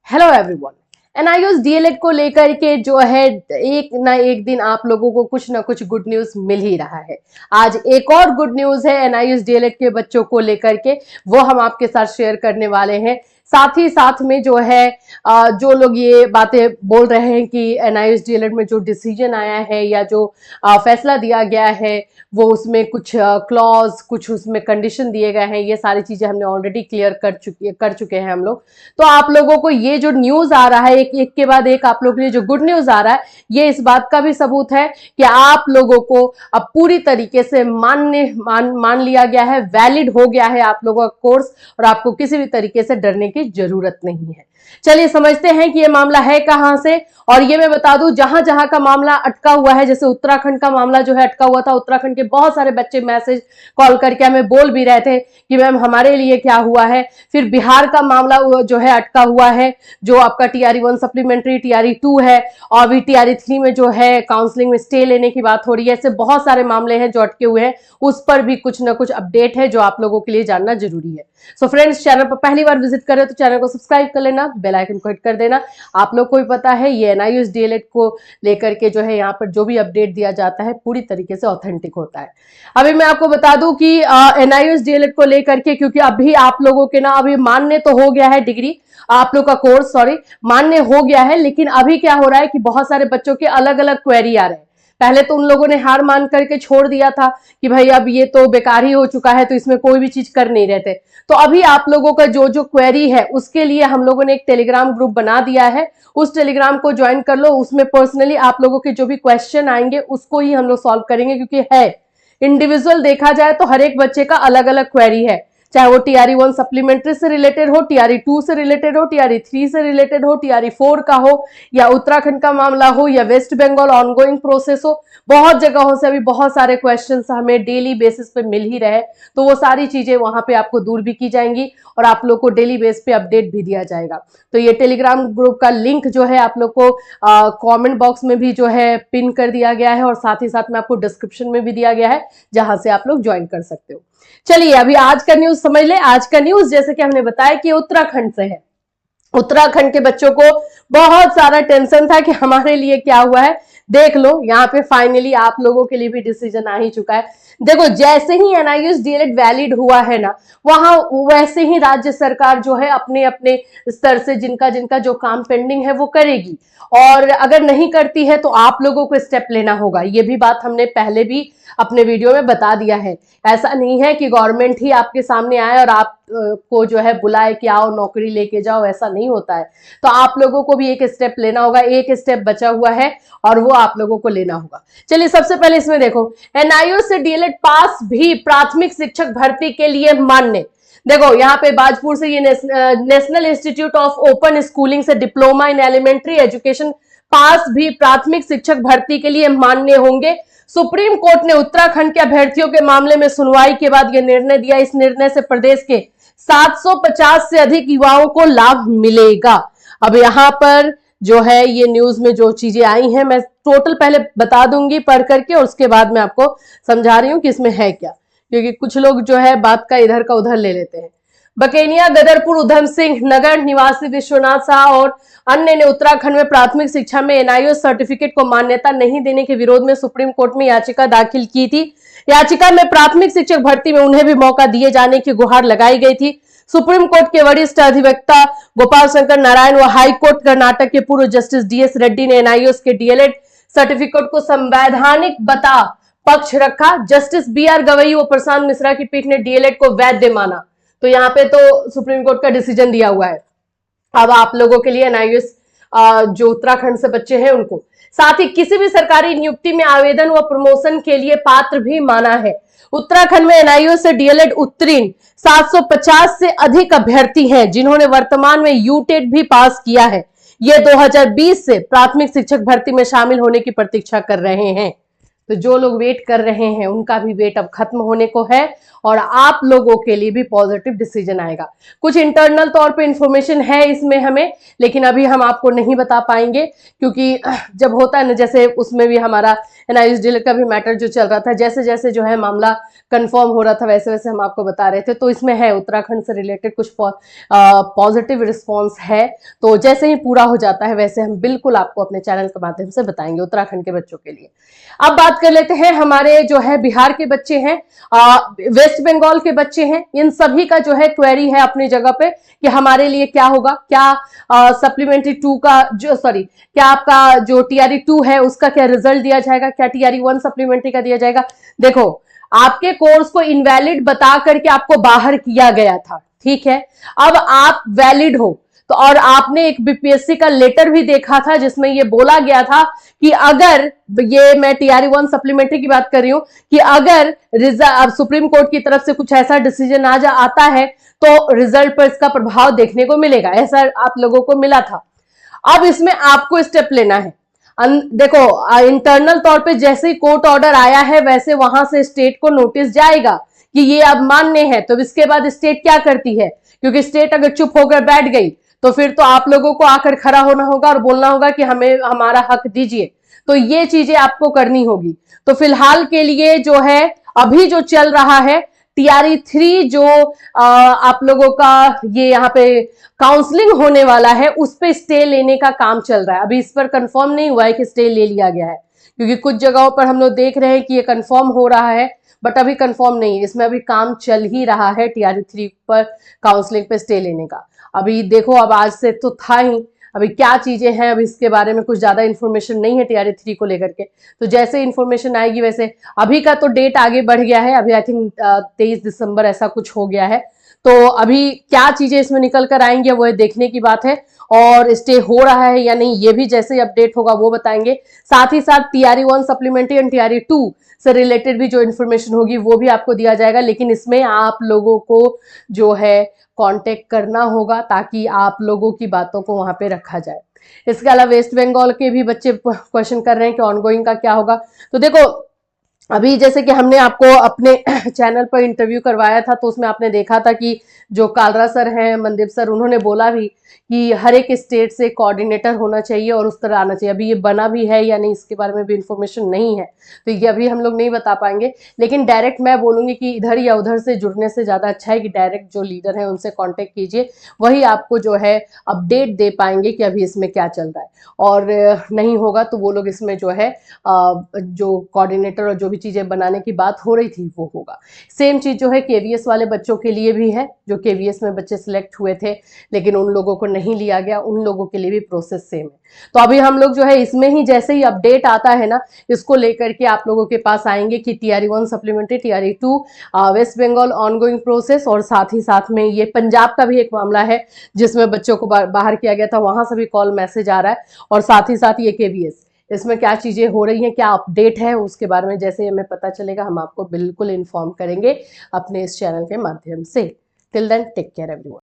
Hello everyone. NIOS DElEd को लेकर के जो है एक ना एक दिन आप लोगों को कुछ ना कुछ गुड न्यूज मिल ही रहा है। आज एक और गुड न्यूज है एनआईओएस डीएलएड के बच्चों को लेकर के, वो हम आपके साथ शेयर करने वाले हैं। साथ ही साथ में जो है जो लोग ये बातें बोल रहे हैं कि एनआईओएस डीएलएड में जो डिसीजन आया है या जो फैसला दिया गया है वो उसमें कुछ क्लॉज, कुछ उसमें कंडीशन दिए गए हैं, ये सारी चीजें हमने ऑलरेडी क्लियर कर चुके हैं हम लोग। तो आप लोगों को ये जो न्यूज आ रहा है एक के बाद एक आप लोगों के लिए जो गुड न्यूज आ रहा है, ये इस बात का भी सबूत है कि आप लोगों को अब पूरी तरीके से मान लिया गया है, वैलिड हो गया है आप लोगों का कोर्स, और आपको किसी भी तरीके से डरने की जरूरत नहीं है। चलिए समझते हैं कि ये मामला है कहां से। और ये मैं बता दूं, जहां जहां का मामला अटका हुआ है, जैसे उत्तराखंड का मामला जो है अटका हुआ था, उत्तराखंड के बहुत सारे बच्चे मैसेज कॉल करके हमें बोल भी रहे थे कि मैम हमारे लिए क्या हुआ है। फिर बिहार का मामला जो है अटका हुआ है, जो आपका टीआरई 1 सप्लीमेंट्री, टीआरई 2 है, और भी टीआरई 3 में जो है काउंसलिंग में स्टे लेने की बात हो रही है। ऐसे बहुत सारे मामले हैं जो अटके हुए हैं, उस पर भी कुछ ना कुछ अपडेट है जो आप लोगों के लिए जानना जरूरी है। सो फ्रेंड्स, चैनल पर पहली बार विजिट करें तो चैनल को सब्सक्राइब कर लेना, बेल आइकन को हिट कर देना। आप लोग को भी पता है ये एनआईओएस डीएलएड को लेकर के जो है यहाँ पर जो भी अपडेट दिया जाता है पूरी तरीके से ऑथेंटिक होता है। अभी मैं आपको बता दूं कि एनआईओएस डीएलएड को लेकर के, क्योंकि अभी आप लोगों के ना अभी मान्य तो हो गया है डिग्री, आप लोग का कोर्स मान्य हो गया है, लेकिन अभी क्या हो रहा है कि बहुत सारे बच्चों के अलग अलग क्वेरी आ रहे हैं। पहले तो उन लोगों ने हार मान करके छोड़ दिया था कि भाई अब ये तो बेकार ही हो चुका है, तो इसमें कोई भी चीज कर नहीं रहे थे। तो अभी आप लोगों का जो जो क्वेरी है उसके लिए हम लोगों ने एक टेलीग्राम ग्रुप बना दिया है, उस टेलीग्राम को ज्वाइन कर लो। उसमें पर्सनली आप लोगों के जो भी क्वेश्चन आएंगे उसको ही हम लोग सॉल्व करेंगे, क्योंकि है इंडिविजुअल देखा जाए तो हर एक बच्चे का अलग अलग क्वेरी है, चाहे वो टीआरई 1 सप्लीमेंट्री से रिलेटेड हो, टीआरई 2 से रिलेटेड हो, टीआरई 3 से रिलेटेड हो, टीआरई 4 का हो, या उत्तराखंड का मामला हो, या वेस्ट बंगाल ऑनगोइंग प्रोसेस हो। बहुत जगहों से अभी बहुत सारे क्वेश्चंस हमें डेली बेसिस पे मिल ही रहे, तो वो सारी चीजें वहां पे आपको दूर भी की जाएंगी और आप लोग को डेली बेस पे अपडेट भी दिया जाएगा। तो ये टेलीग्राम ग्रुप का लिंक जो है आप लोग को कमेंट बॉक्स में भी जो है पिन कर दिया गया है, और साथ ही साथ में आपको डिस्क्रिप्शन में भी दिया गया है, जहां से आप लोग ज्वाइन कर सकते हो। चलिए अभी आज का न्यूज समझ ले। आज का न्यूज जैसे कि हमने बताया कि उत्तराखंड से है। उत्तराखंड के बच्चों को बहुत सारा टेंशन था कि हमारे लिए क्या हुआ है। देख लो यहाँ पे फाइनली आप लोगों के लिए भी डिसीजन आ ही चुका है। देखो, जैसे ही एनआईओएस डीएलएड वैलिड हुआ है ना, वहां वैसे ही राज्य सरकार जो है अपने अपने स्तर से जिनका जिनका जो काम पेंडिंग है वो करेगी, और अगर नहीं करती है तो आप लोगों को स्टेप लेना होगा। ये भी बात हमने पहले भी अपने वीडियो में बता दिया है। ऐसा नहीं है कि गवर्नमेंट ही आपके सामने आए और आप को जो है बुलाए कि आओ नौकरी लेके जाओ, ऐसा नहीं होता है। तो आप लोगों को भी एक स्टेप लेना होगा, एक स्टेप बचा हुआ है और वो आप लोगों को लेना होगा। चलिए सबसे पहले इसमें देखो, एनआईओएस से डीएलएड पास भी प्राथमिक शिक्षक भर्ती के लिए मान्य। देखो यहाँ पे बाजपुर से ये national institute of open schooling से डिप्लोमा इन एलिमेंट्री एजुकेशन पास भी प्राथमिक शिक्षक भर्ती के लिए मान्य होंगे। सुप्रीम कोर्ट ने उत्तराखंड के अभ्यर्थियों के मामले में सुनवाई के बाद यह निर्णय दिया। इस निर्णय से प्रदेश के 750 से अधिक युवाओं को लाभ मिलेगा। अब यहाँ पर जो है ये न्यूज में जो चीजें आई हैं मैं टोटल पहले बता दूंगी पढ़ करके, और उसके बाद मैं आपको समझा रही हूँ कि इसमें है क्या, क्योंकि कुछ लोग जो है बात का इधर का उधर ले लेते हैं। बकेनिया, गदरपुर, उधम सिंह नगर निवासी विश्वनाथ शाह और अन्य ने उत्तराखंड में प्राथमिक शिक्षा में एनआईओएस सर्टिफिकेट को मान्यता नहीं देने के विरोध में सुप्रीम कोर्ट में याचिका दाखिल की थी। याचिका में प्राथमिक शिक्षक भर्ती में उन्हें भी मौका दिए जाने की गुहार लगाई गई थी। सुप्रीम कोर्ट के वरिष्ठ अधिवक्ता गोपाल शंकर नारायण व हाई कोर्ट कर्नाटक के पूर्व जस्टिस डीएस रेड्डी ने एनआईओएस के डीएलएड सर्टिफिकेट को संवैधानिक बता पक्ष रखा। जस्टिस बीआर गवई व प्रशांत मिश्रा की पीठ ने डीएलएड को वैध माना। तो यहाँ पे तो सुप्रीम कोर्ट का डिसीजन दिया हुआ है। अब आप लोगों के लिए एनआईओएस जो उत्तराखंड से बच्चे हैं उनको, साथ ही किसी भी सरकारी नियुक्ति में आवेदन व प्रमोशन के लिए पात्र भी माना है। उत्तराखंड में एनआईओएस से डीएलएड उत्तीर्ण 750 से अधिक अभ्यर्थी हैं, जिन्होंने वर्तमान में यूटेट भी पास किया है। ये 2020 से प्राथमिक शिक्षक भर्ती में शामिल होने की प्रतीक्षा कर रहे हैं। तो जो लोग वेट कर रहे हैं उनका भी वेट अब खत्म होने को है, और आप लोगों के लिए भी पॉजिटिव डिसीजन आएगा। कुछ इंटरनल तौर पे इंफॉर्मेशन है इसमें हमें, लेकिन अभी हम आपको नहीं बता पाएंगे, क्योंकि जब होता है ना, जैसे उसमें भी हमारा एनआईयूएस डीएलएड का भी मैटर जो चल रहा था, जैसे जैसे जो है मामला कंफर्म हो रहा था वैसे वैसे हम आपको बता रहे थे। तो इसमें है उत्तराखंड से रिलेटेड कुछ पॉजिटिव रिस्पॉन्स है, तो जैसे ही पूरा हो जाता है वैसे हम बिल्कुल आपको अपने चैनल के माध्यम से बताएंगे उत्तराखंड के बच्चों के लिए। अब बात कर लेते हैं हमारे जो है बिहार के बच्चे हैं, वेस्ट बंगाल के बच्चे हैं, इन सभी का जो है क्वेरी है अपनी जगह पे कि हमारे लिए क्या होगा, क्या सप्लीमेंट्री 2 का क्या आपका जो टीआरई 2 है उसका क्या रिजल्ट दिया जाएगा, क्या टीआरई 1 सप्लीमेंट्री का दिया जाएगा। देखो, आपके कोर्स को इनवैलिड बता करके आपको बाहर किया गया था, ठीक है। अब आप वैलिड हो तो, और आपने एक बीपीएससी का लेटर भी देखा था जिसमें ये बोला गया था कि अगर, ये मैं टीआरई 1 सप्लीमेंट्री की बात कर रही हूं, कि अगर सुप्रीम कोर्ट की तरफ से कुछ ऐसा डिसीजन आता है तो रिजल्ट पर इसका प्रभाव देखने को मिलेगा, ऐसा आप लोगों को मिला था। अब इसमें आपको स्टेप लेना है। देखो, इंटरनल तौर पे जैसे ही कोर्ट ऑर्डर आया है वैसे वहां से स्टेट को नोटिस जाएगा कि ये अब मान्य है। तो इसके बाद स्टेट क्या करती है, क्योंकि स्टेट अगर चुप होकर बैठ गई तो फिर तो आप लोगों को आकर खड़ा होना होगा और बोलना होगा कि हमें हमारा हक दीजिए। तो ये चीजें आपको करनी होगी। तो फिलहाल के लिए जो है अभी जो चल रहा है टीआरई 3 जो आप लोगों का ये यहाँ पे काउंसलिंग होने वाला है उस पे स्टे लेने का काम चल रहा है। अभी इस पर कंफर्म नहीं हुआ है कि स्टे ले लिया गया है, क्योंकि कुछ जगहों पर हम लोग देख रहे हैं कि ये कंफर्म हो रहा है, बट अभी कंफर्म नहीं है। इसमें अभी काम चल ही रहा है टीआरई 3 पर काउंसलिंग पे स्टे लेने का। अभी देखो, अब आज से तो था ही, अभी क्या चीजें हैं अभी इसके बारे में कुछ ज्यादा इन्फॉर्मेशन नहीं है टीआरई 3 को लेकर के। तो जैसे इन्फॉर्मेशन आएगी वैसे, अभी का तो डेट आगे बढ़ गया है, अभी आई थिंक 23 दिसंबर ऐसा कुछ हो गया है। तो अभी क्या चीजें इसमें निकल कर आएंगी वो देखने की बात है, और स्टे हो रहा है या नहीं ये भी जैसे ही अपडेट होगा वो बताएंगे। साथ ही साथ टीआरई 1 सप्लीमेंट्री एंड टीआरई 2 से रिलेटेड भी जो इन्फॉर्मेशन होगी वो भी आपको दिया जाएगा, लेकिन इसमें आप लोगों को जो है कांटेक्ट करना होगा ताकि आप लोगों की बातों को वहां पे रखा जाए। इसके अलावा वेस्ट बंगाल के भी बच्चे क्वेश्चन कर रहे हैं कि ऑनगोइंग का क्या होगा। तो देखो, अभी जैसे कि हमने आपको अपने चैनल पर इंटरव्यू करवाया था तो उसमें आपने देखा था कि जो कालरा सर हैं, मनदीप सर, उन्होंने बोला भी कि हर एक स्टेट से कोऑर्डिनेटर होना चाहिए और उस तरह आना चाहिए। अभी ये बना भी है या नहीं इसके बारे में भी इंफॉर्मेशन नहीं है, तो ये अभी हम लोग नहीं बता पाएंगे। लेकिन डायरेक्ट मैं बोलूंगी कि इधर या उधर से जुड़ने से ज़्यादा अच्छा है कि डायरेक्ट जो लीडर हैं उनसे कॉन्टेक्ट कीजिए, वही आपको जो है अपडेट दे पाएंगे कि अभी इसमें क्या चल रहा है। और नहीं होगा तो वो लोग इसमें जो है जो कोऑर्डिनेटर और जो भी चीज़ें बनाने की बात हो रही थी वो होगा। सेम चीज़ जो है केवीएस वाले बच्चों के लिए भी है, जो केवीएस में बच्चे सिलेक्ट हुए थे लेकिन उन लोगों को नहीं लिया गया, उन लोगों के लिए भी प्रोसेस सेम है। तो अभी हम लोग जो है इसमें ही जैसे ही अपडेट आता है ना, इसको लेकर के आप लोगों के पास आएंगे कि TRE 1 supplementary, TRE 2 West Bengal ongoing process, और साथ ही साथ में ये पंजाब का भी एक मामला है जिसमें बच्चों को बाहर किया गया था, वहां से भी कॉल मैसेज आ रहा है। और साथ ही साथ ये केवीएस, इसमें क्या चीजें हो रही हैं, क्या अपडेट है, उसके बारे में जैसे हमें पता चलेगा हम आपको बिल्कुल इन्फॉर्म करेंगे अपने इस चैनल के माध्यम से। Till then take care everyone.